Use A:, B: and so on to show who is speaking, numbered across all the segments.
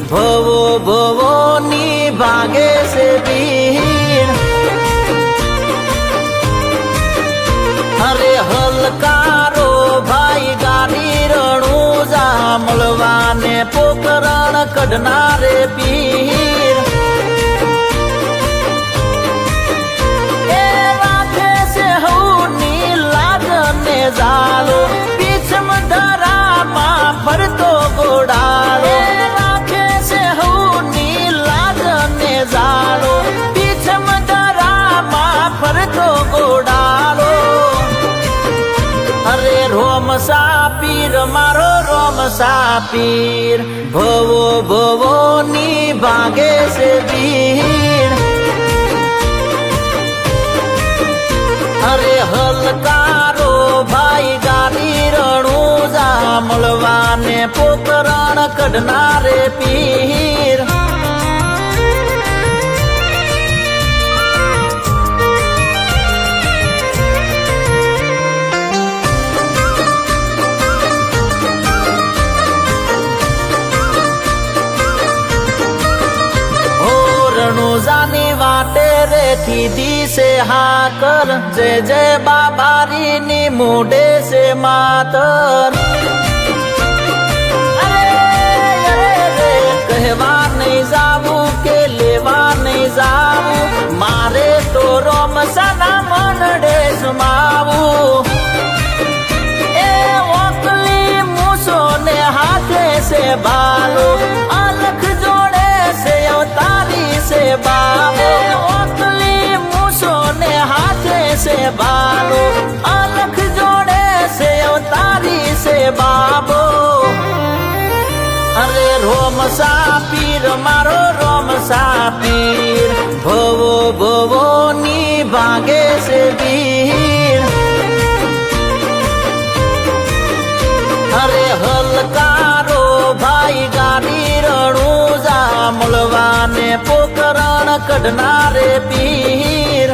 A: ભવો ભવોની ભાગે છે ભીડ અરે હલકારો ભાઈ ગાડી રણુજા મળવાને પોકરણ કઢનારે પીર એ રાખે છે હઉની લાગને ઝાલો પીછમ ધરામાં ફરતો ગોડાળો રાખે છે હઉની લાગને ઝાલો પીછમ ધરામાં ફરતો ગોડાળો અરે રોમ સાપીર મારો રોમ સાપીર ભવો ભવોની ભાગે છે ભીડ અરે હલકારો ભાઈ ગાડી રણુજા મળવાને પોકરણ કઢનારે પીર રણુજાની વાટે રે કીધી છે હાકર જય જય બાબારીની મોઢે છે માતર કહેવા નહીં જાવું કે લેવા નહીં જાવું મારે તો રોમસાના મનડે જમાવું એ ઓકલી મૂસો ને હાથે છે બાલો અલખ જોડે છે અવતારી છે બાબો ઓકલી મૂસો ને હાથે છે બાલો અલખ જોડે છે અવતારી છે બાબો અરે રોમ સાપીર મારો રોમ સાપીર ભવો ભવોની ભાગે છે ભીડ અરે હલકારો ભાઈ ગાડી રણુજા મળવાને પોકરણ કઢનારે પીર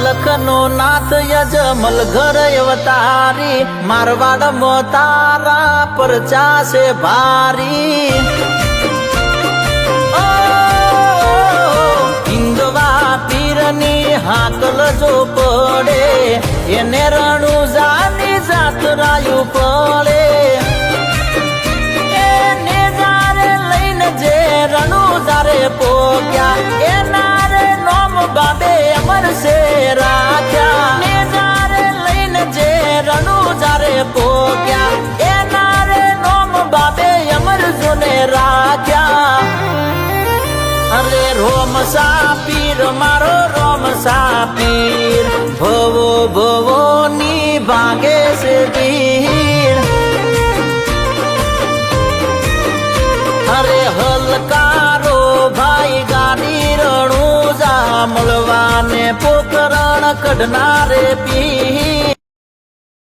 A: લખનો નાથ યજમલ ઘર અવતારી મારવાડ મોતારા પરચા છે ભારી હિંદવા પીરની હાકલ જો પડે એને રણુજાની જાતરાયું પડે એને જારે લઈને જે રણુજારે પોગ્યા એના રે નોમ બાબે અમર છે રાખ્યા ને જારે લઈને જે રણુજારે પોગ્યા એના રે નોમ બાબે અમર જોને રાખ્યા અરે રોમ સાપીર મારો રોમ સાપીર ભવો ભવોની ભાગે છે ભીડ અરે હલકારો ભાઈ ગાડી રણુજા મળવાને પોકરણ કઢનારે પીર